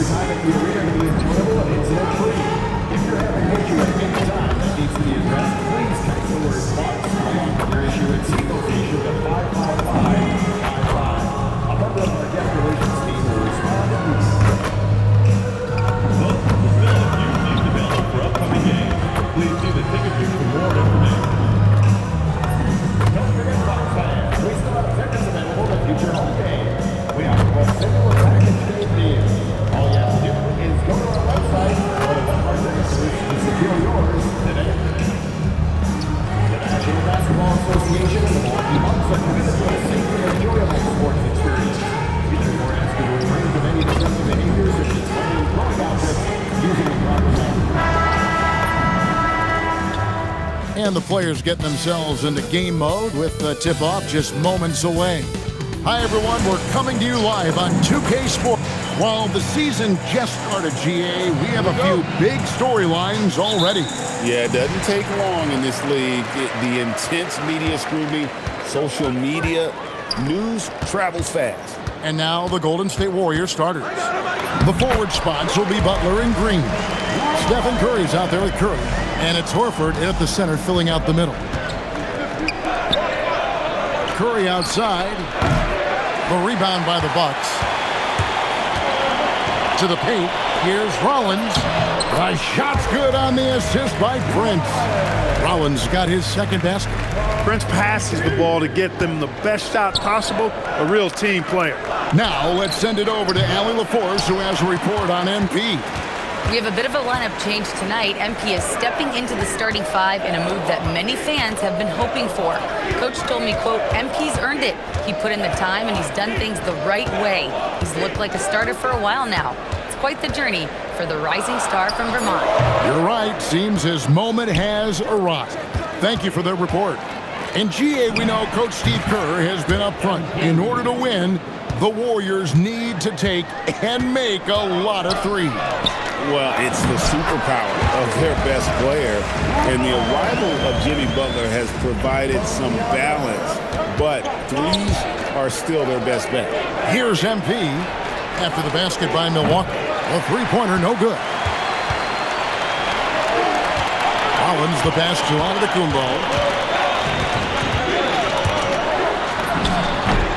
time at the arena to be enjoyable and incident-free. If you're having issues at any time that needs to be addressed, please text the word "parts" along with your issue at seat location to 55555. A member of our guest relations team will respond immediately. Folks, the still a few seats available for upcoming games. Please see the ticket booth for more information. Don't forget, Fox fans, we still have tickets available to future home games. We offer both single and package day deals. All you have to do is go to our website or to one of our ticket booths to secure yours today. The National Basketball Association and the Milwaukee Bucks are committed to a safe and enjoyable sports experience. Either we're asking to refrain from any destructive behaviors such as playing throwing objects, using the proper manner. And the players getting themselves into game mode with the tip-off just moments away. Hi, everyone. We're coming to you live on 2K Sports. While the season just started, GA, we have a few big storylines already. Yeah, it doesn't take long in this league. The intense media scrutiny, social media, news travels fast. And now the Golden State Warriors starters. The forward spots will be Butler and Green. Stephen Curry's out there with Curry. And it's Horford in at the center, filling out the middle. Curry outside. The rebound by the Bucks. To the paint. Here's Rollins. The shot's good on the assist by Prince. Rollins got his second basket. Prince passes the ball to get them the best shot possible. A real team player. Now let's send it over to Allie LaForce, who has a report on MP. We have a bit of a lineup change tonight. MP is stepping into the starting five in a move that many fans have been hoping for. Coach told me, quote, MP's earned it. He put in the time and he's done things the right way. He's looked like a starter for a while now. It's quite the journey for the rising star from Vermont. You're right. Seems his moment has arrived. Thank you for the report. In GA, we know Coach Steve Kerr has been up front. In order to win, the Warriors need to take and make a lot of threes. Well, it's the superpower of their best player, and the arrival of Jimmy Butler has provided some balance, but threes are still their best bet. Here's MP after the basket by Milwaukee. A three-pointer, no good. Rollins, the pass to Antetokounmpo.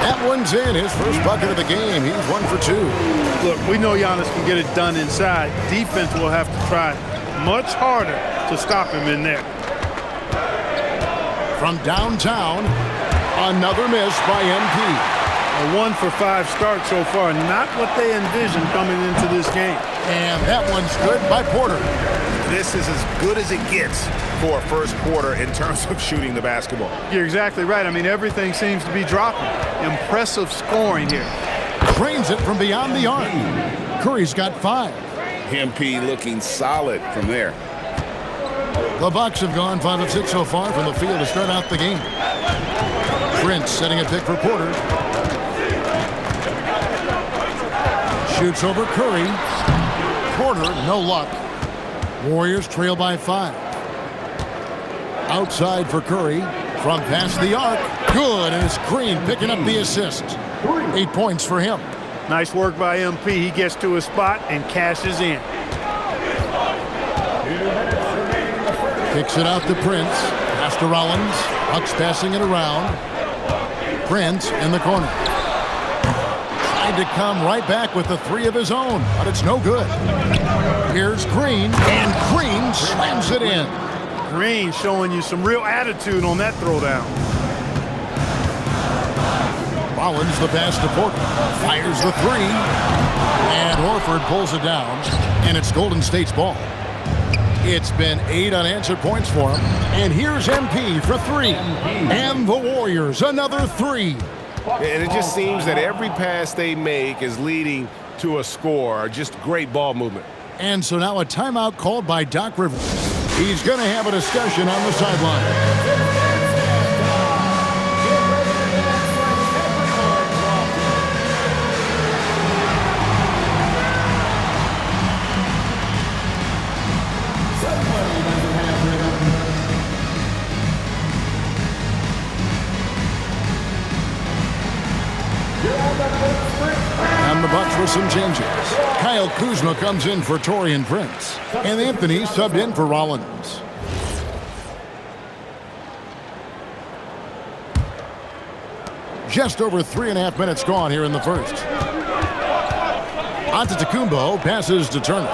That one's in, his first bucket of the game. He's 1 for 2. Look, we know Giannis can get it done inside. Defense will have to try much harder to stop him in there. From downtown, another miss by MP. A 1 for 5 start so far, not what they envisioned coming into this game. And that one's good by Porter. This is as good as it gets for a first quarter in terms of shooting the basketball. You're exactly right. I mean, everything seems to be dropping. Impressive scoring here. Drains it from beyond the arc. Curry's got 5. MP looking solid from there. The Bucks have gone 5 of 6 so far from the field to start out the game. Prince setting a pick for Porter. Shoots over Curry. Porter, no luck. Warriors trail by 5. Outside for Curry. From past the arc. Good, and it's Green picking up the assist. 8 points for him. Nice work by MP. He gets to his spot and cashes in. Kicks it out to Prince. Pass to Rollins. Bucks passing it around. Prince in the corner. Tried to come right back with the 3 of his own, but it's no good. Here's Green, and Green slams it in. Green showing you some real attitude on that throwdown. Rollins the pass to Porter. Fires the 3. And Horford pulls it down. And it's Golden State's ball. It's been 8 unanswered points for him. And here's MP for 3. And the Warriors, another 3. And it just seems that every pass they make is leading to a score. Just great ball movement. And so now a timeout called by Doc Rivers. He's going to have a discussion on the sideline. And the Bucks for some changes. Kyle Kuzma comes in for Taurean Prince. And Anthony subbed in for Rollins. Just over 3.5 minutes gone here in the first. Antetokounmpo passes to Turner.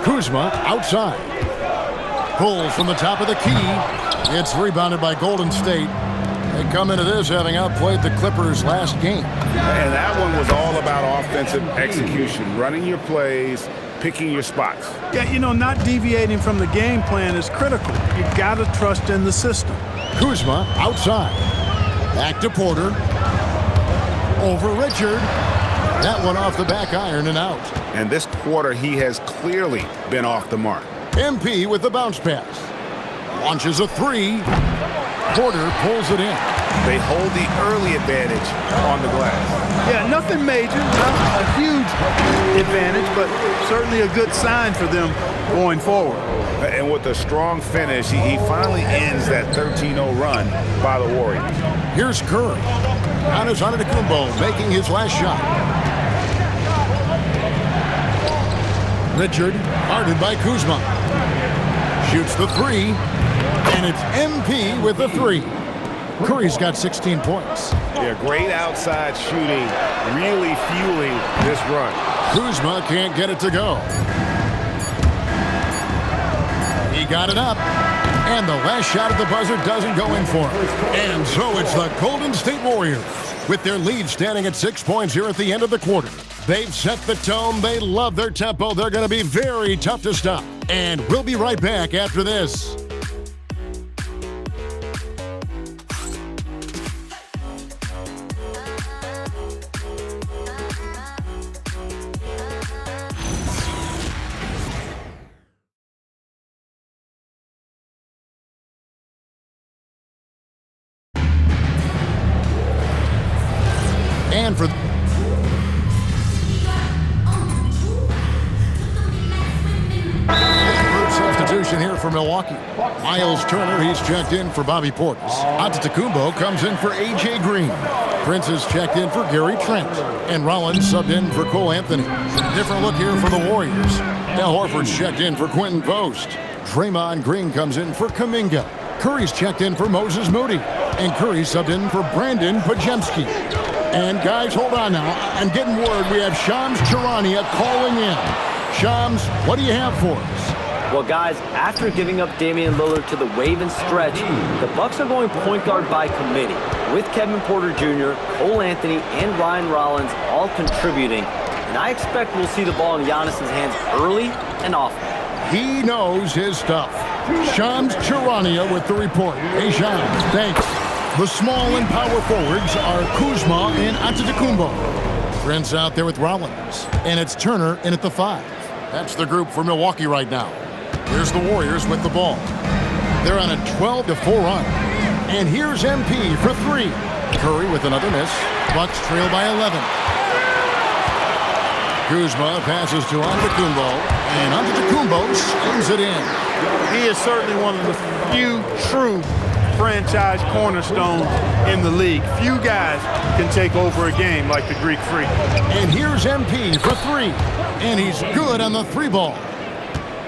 Kuzma outside. Pulls from the top of the key. It's rebounded by Golden State. They come into this having outplayed the Clippers last game. And that one was all about offensive execution, running your plays, picking your spots. Yeah, not deviating from the game plan is critical. You got to trust in the system. Kuzma outside. Back to Porter. Over Richard. That one off the back iron and out. And this quarter, he has clearly been off the mark. MP with the bounce pass. Launches a three. Porter pulls it in. They hold the early advantage on the glass. Yeah, nothing major, not a huge advantage, but certainly a good sign for them going forward. And with a strong finish, he finally ends that 13-0 run by the Warriors. Here's Curry. Giannis Antetokounmpo making his last shot. Richard, guarded by Kuzma. Shoots the three, and it's MP with the three. Curry's got 16 points. Yeah, great outside shooting, really fueling this run. Kuzma can't get it to go. He got it up, and the last shot at the buzzer doesn't go in for him. And so it's the Golden State Warriors, with their lead standing at 6 points here at the end of the quarter. They've set the tone. They love their tempo. They're going to be very tough to stop. And we'll be right back after this. And for substitution here for Milwaukee. Miles Turner, he's checked in for Bobby Portis. Antetokounmpo comes in for A.J. Green. Prince is checked in for Gary Trent. And Rollins subbed in for Cole Anthony. Different look here for the Warriors. Al Horford's checked in for Quentin Post. Draymond Green comes in for Kuminga. Curry's checked in for Moses Moody. And Curry subbed in for Brandon Podziemski. And guys, hold on now. I'm getting word we have Shams Charania calling in. Shams, what do you have for us? Well, guys, after giving up Damian Lillard to the wave and stretch, the Bucks are going point guard by committee, with Kevin Porter Jr., Cole Anthony, and Ryan Rollins all contributing. And I expect we'll see the ball in Giannis's hands early and often. He knows his stuff. Shams Charania with the report. Hey, Shams, thanks. The small and power forwards are Kuzma and Antetokounmpo. Prince out there with Rollins. And it's Turner in at the 5. That's the group for Milwaukee right now. Here's the Warriors with the ball. They're on a 12-4 run. And here's MP for 3. Curry with another miss. Bucks trail by 11. Kuzma passes to Antetokounmpo. And Antetokounmpo slings it in. He is certainly one of the few true franchise cornerstones in the league. Few guys can take over a game like the Greek Freak. And here's MP for 3. And he's good on the 3-ball.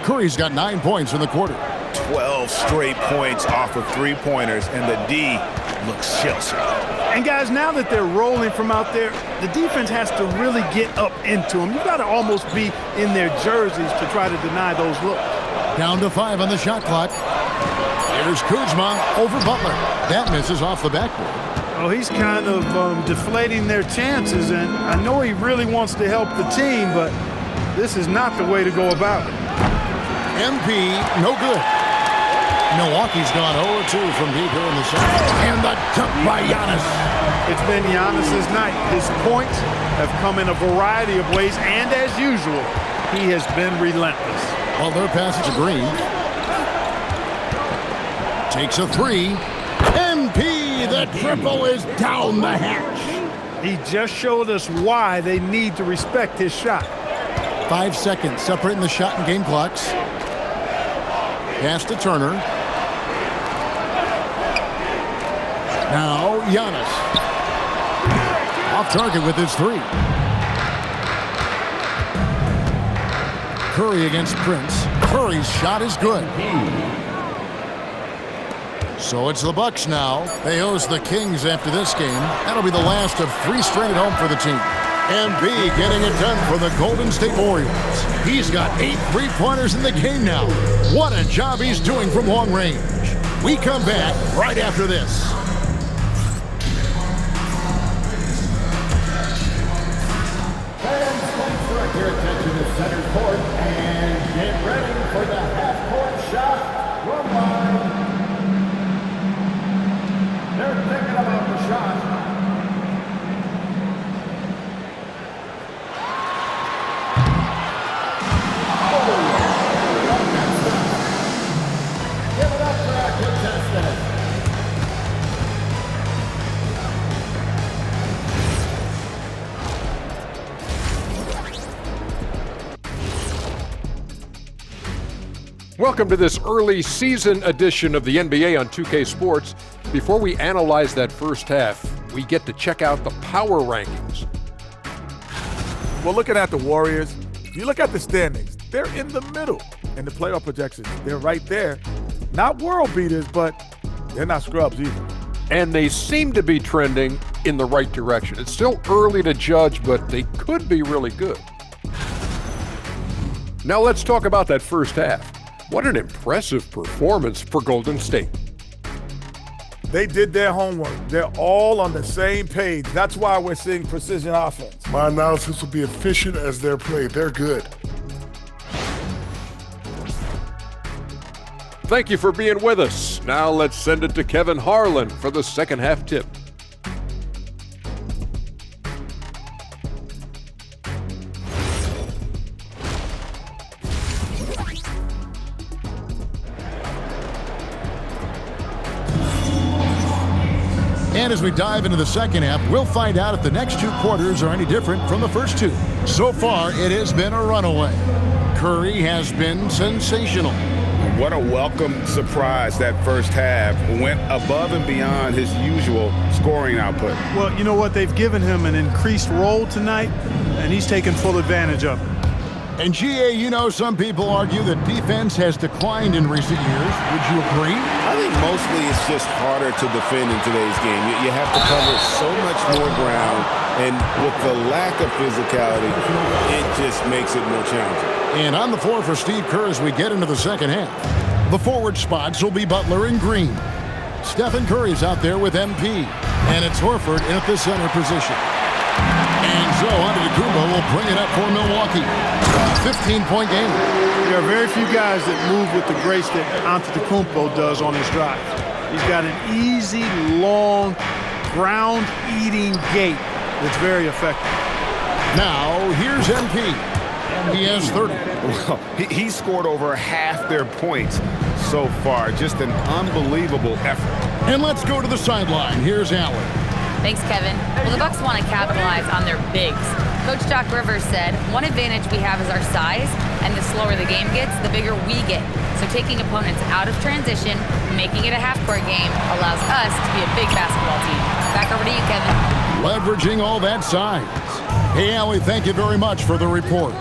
Curry's got 9 points in the quarter. 12 straight points off of 3-pointers, and the D looks shell-shocked. And guys, now that they're rolling from out there, the defense has to really get up into them. You've got to almost be in their jerseys to try to deny those looks. Down to 5 on the shot clock. Here's Kuzma over Butler. That misses off the backboard. Oh, he's kind of deflating their chances, and I know he really wants to help the team, but this is not the way to go about it. MP, no good. Milwaukee's gone 0-2 from deep here in the second. And the dunk by Giannis. It's been Giannis's night. His points have come in a variety of ways, and as usual, he has been relentless. Well, their passage to Green. Takes a 3. MP, the triple is down the hatch. He just showed us why they need to respect his shot. 5 seconds separating the shot and game clocks. Pass to Turner. Now Giannis. Off target with his 3. Curry against Prince. Curry's shot is good. So it's the Bucks now. They host the Kings after this game. That'll be the last of 3 straight at home for the team. Embiid getting it done for the Golden State Warriors. He's got 8 3-pointers in the game now. What a job he's doing from long range. We come back right after this. Fans, please direct your attention to center court and get ready for the half-court shot from line. They're thinking about the shot. Give it up for our contestant. Welcome to this early season edition of the NBA on 2K Sports. Before we analyze that first half, we get to check out the power rankings. Well, looking at the Warriors, if you look at the standings, they're in the middle. And the playoff projections, they're right there. Not world beaters, but they're not scrubs either. And they seem to be trending in the right direction. It's still early to judge, but they could be really good. Now let's talk about that first half. What an impressive performance for Golden State. They did their homework. They're all on the same page. That's why we're seeing precision offense. My analysis will be efficient as their play. They're good. Thank you for being with us. Now let's send it to Kevin Harlan for the second half tip. And as we dive into the second half, we'll find out if the next 2 quarters are any different from the first 2. So far, it has been a runaway. Curry has been sensational. What a welcome surprise that first half. Went above and beyond his usual scoring output. Well, you know what? They've given him an increased role tonight, and he's taken full advantage of it. And GA, you know, some people argue that defense has declined in recent years. Would you agree? I think mostly it's just harder to defend in today's game. You have to cover so much more ground, and with the lack of physicality, it just makes it more challenging. And on the floor for Steve Kerr as we get into the second half. The forward spots will be Butler and Green. Stephen Curry's out there with MP. And it's Horford in at the center position. And so Antetokounmpo will bring it up for Milwaukee. 15-point game. There are very few guys that move with the grace that Antetokounmpo does on his drive. He's got an easy, long, ground-eating gait that's very effective. Now, here's MP. He has 30. Well, he scored over half their points so far. Just an unbelievable effort. And let's go to the sideline. Here's Allen. Thanks, Kevin. Well, the Bucks want to capitalize on their bigs. Coach Doc Rivers said, one advantage we have is our size, and the slower the game gets, the bigger we get. So taking opponents out of transition, making it a half-court game, allows us to be a big basketball team. Back over to you, Kevin. Leveraging all that size. Hey, Allie, thank you very much for the report.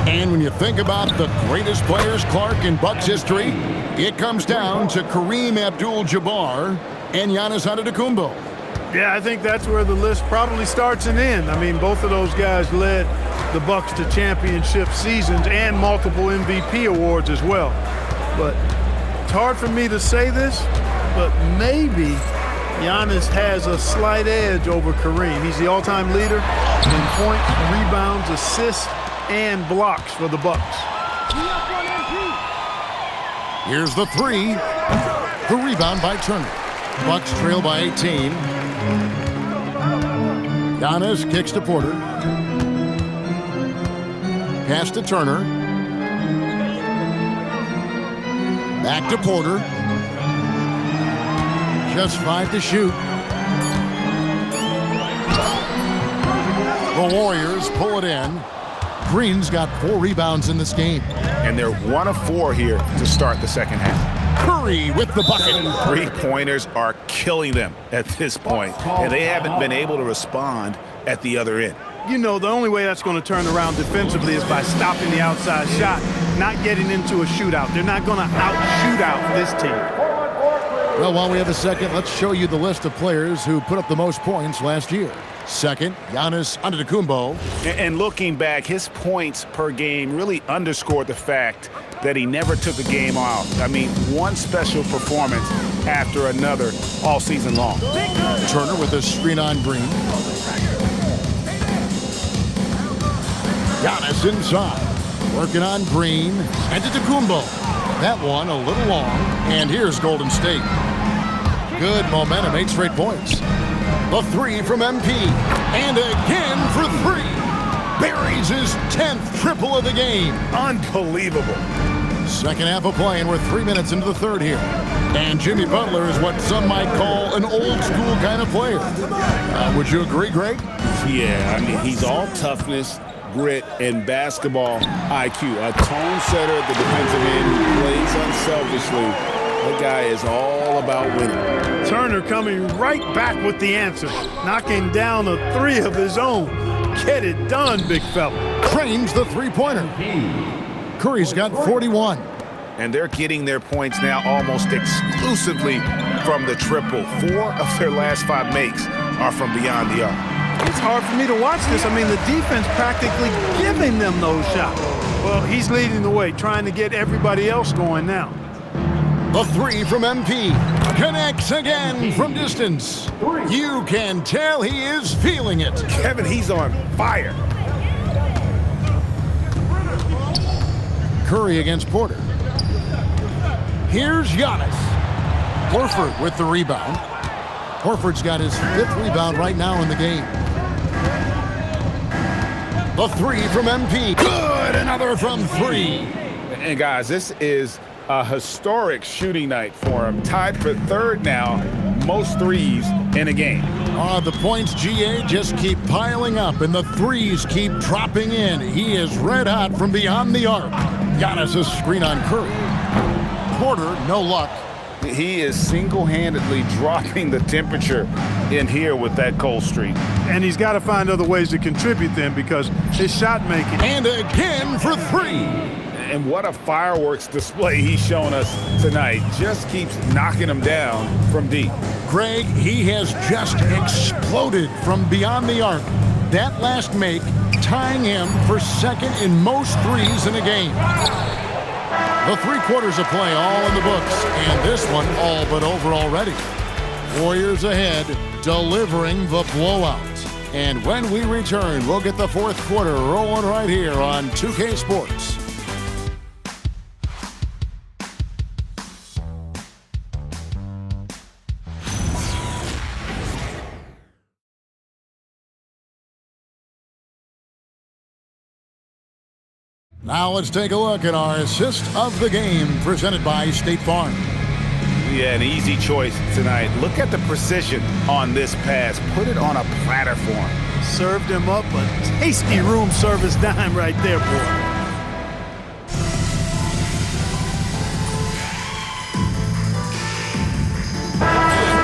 And when you think about the greatest players, Clark, in Bucks history, it comes down to Kareem Abdul-Jabbar and Giannis Antetokounmpo. Yeah, I think that's where the list probably starts and ends. I mean, both of those guys led the Bucks to championship seasons and multiple MVP awards as well. But it's hard for me to say this, but maybe Giannis has a slight edge over Kareem. He's the all-time leader in points, rebounds, assists, and blocks for the Bucks. Here's the 3. The rebound by Turner. Bucks trail by 18. Giannis kicks to Porter. Pass to Turner. Back to Porter. Just 5 to shoot. The Warriors pull it in. Green's got 4 rebounds in this game. And they're 1 of 4 here to start the second half. Curry with the bucket. 3-pointers are killing them at this point, and they haven't been able to respond at the other end. you know, the only way that's going to turn around defensively is by stopping the outside shot, not getting into a shootout. They're not going to out-shoot out this team. Well, while we have a second, let's show you the list of players who put up the most points last year. Second, Giannis Antetokounmpo. And looking back, his points per game really underscored the fact that he never took a game off. I mean, one special performance after another all season long. Turner with a screen on Green. Giannis inside, working on Green. Antetokounmpo. That one a little long. And here's Golden State. Good momentum, 8 straight points. The three from MP. And again for 3. Buries his 10th triple of the game. Unbelievable. Second half of play, and we're 3 minutes into the third here. And Jimmy Butler is what some might call an old school kind of player. Would you agree, Greg? Yeah, I mean, he's all toughness, grit, and basketball IQ. A tone setter at the defensive end who plays unselfishly. That guy is all about winning. Turner coming right back with the answer, knocking down a 3 of his own. Get it done, big fella. Cranes the three-pointer. Curry's got 41. And they're getting their points now almost exclusively from the triple. 4 of their last 5 makes are from beyond the arc. It's hard for me to watch this. I mean, the defense practically giving them those shots. Well, he's leading the way, trying to get everybody else going now. The 3 from MP connects again from distance. You can tell he is feeling it. Kevin, he's on fire. Curry against Porter. Here's Giannis. Horford with the rebound. Horford's got his 5th rebound right now in the game. The 3 from MP. Good, another from 3. And guys, this is a historic shooting night for him. Tied for 3rd now, most threes in a game. The points, GA, just keep piling up, and the threes keep dropping in. He is red hot from beyond the arc. Giannis' screen on Curry. Porter, no luck. He is single-handedly dropping the temperature in here with that cold streak. And he's got to find other ways to contribute then, because his shot making. And again for 3. And what a fireworks display he's shown us tonight. Just keeps knocking them down from deep. Greg, he has just exploded from beyond the arc. That last make tying him for 2nd in most threes in a game. The 3 quarters of play all in the books, and this one all but over already. Warriors ahead, delivering the blowout. And when we return, we'll get the 4th quarter rolling right here on 2K Sports. Now let's take a look at our assist of the game presented by State Farm. Yeah, an easy choice tonight. Look at the precision on this pass. Put it on a platter for him. Served him up a tasty room service dime right there, boy.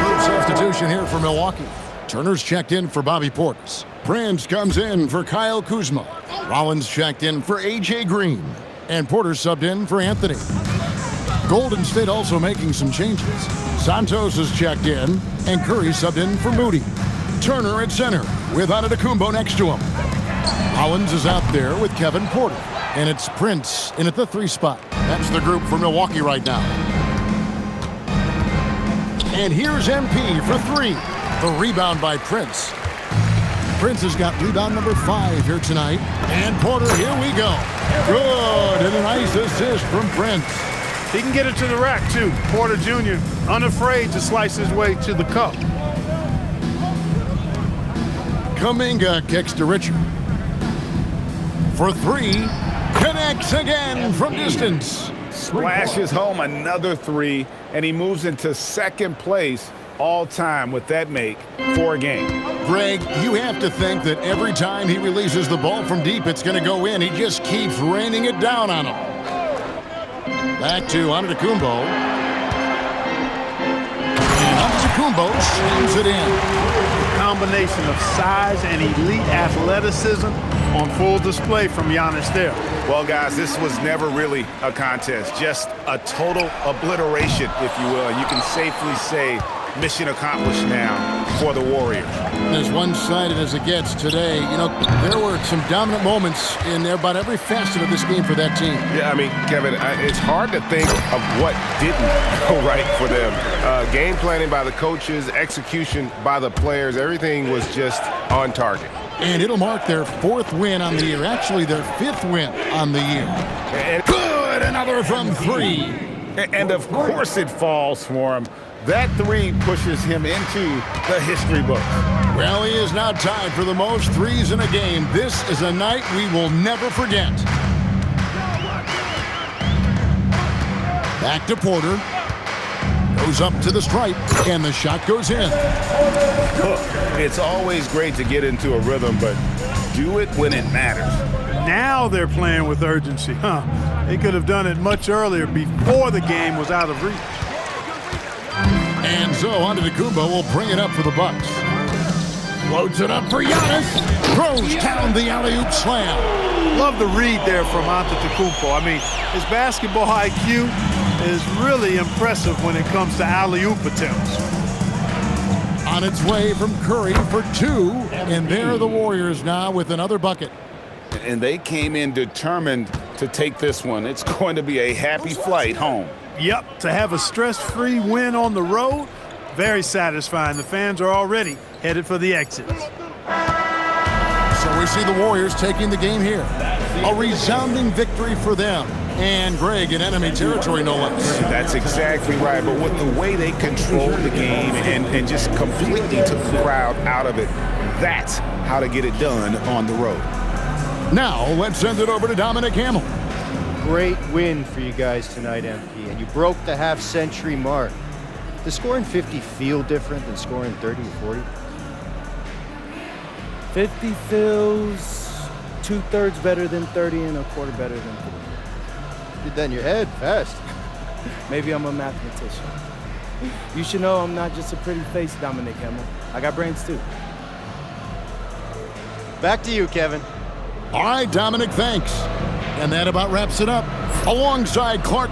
Group substitution here for Milwaukee. Turner's checked in for Bobby Portis. Prince comes in for Kyle Kuzma. Rollins checked in for A.J. Green. And Porter subbed in for Anthony. Golden State also making some changes. Santos is checked in, and Curry subbed in for Moody. Turner at center with Antetokounmpo next to him. Rollins is out there with Kevin Porter. And it's Prince in at the 3 spot. That's the group for Milwaukee right now. And here's MP for 3. The rebound by Prince. Prince has got rebound number 5 here tonight. And Porter, here we go. Good, and a nice assist from Prince. He can get it to the rack, too. Porter Jr. unafraid to slice his way to the cup. Kuminga kicks to Richard. For 3, connects again from distance. Splashes home another 3, and he moves into 2nd place all-time with that make for a game. Greg, you have to think that every time he releases the ball from deep, it's going to go in. He just keeps raining it down on him. Back to Antetokounmpo. And Antetokounmpo slams it in. combination of size and elite athleticism on full display from Giannis there. Well, guys, this was never really a contest, just a total obliteration, if you will. You can safely say mission accomplished now for the Warriors. As one-sided as it gets today, you know, there were some dominant moments in about every facet of this game for that team. Yeah, I mean, Kevin, it's hard to think of what didn't go right for them. Game planning by the coaches, execution by the players, everything was just on target. And it'll mark their 4th win on the year, actually their 5th win on the year. And good, another from 3. And of course it falls for him. That 3 pushes him into the history book. Well, he is now tied for the most threes in a game. This is a night we will never forget. Back to Porter. Goes up to the stripe, and the shot goes in. Look, it's always great to get into a rhythm, but do it when it matters. Now they're playing with urgency, huh? They could have done it much earlier before the game was out of reach. And so Antetokounmpo will bring it up for the Bucks. Loads it up for Giannis. Throws down the alley-oop slam. Love the read there from Antetokounmpo. I mean, his basketball IQ is really impressive when it comes to alley-oop attempts. On its way from Curry for 2, and there are the Warriors now with another bucket. And they came in determined to take this one. It's going to be a happy flight home. Yep, to have a stress-free win on the road, very satisfying. The fans are already headed for the exits. So we see the Warriors taking the game here. A resounding victory for them. And Greg in enemy territory, no less. That's exactly right. But with the way they controlled the game and just completely took the crowd out of it, that's how to get it done on the road. Now, let's send it over to Dominic Hamill. Great win for you guys tonight, MP, and you broke the half-century mark. Does scoring 50 feel different than scoring 30 or 40? 50 feels 2/3 better than 30 and 1/4 better than 40. Did that in your head fast. Maybe I'm a mathematician. You should know I'm not just a pretty face, Dominic Hamill. I got brains too. Back to you, Kevin. All right, Dominic, thanks. And that about wraps it up. Alongside Clark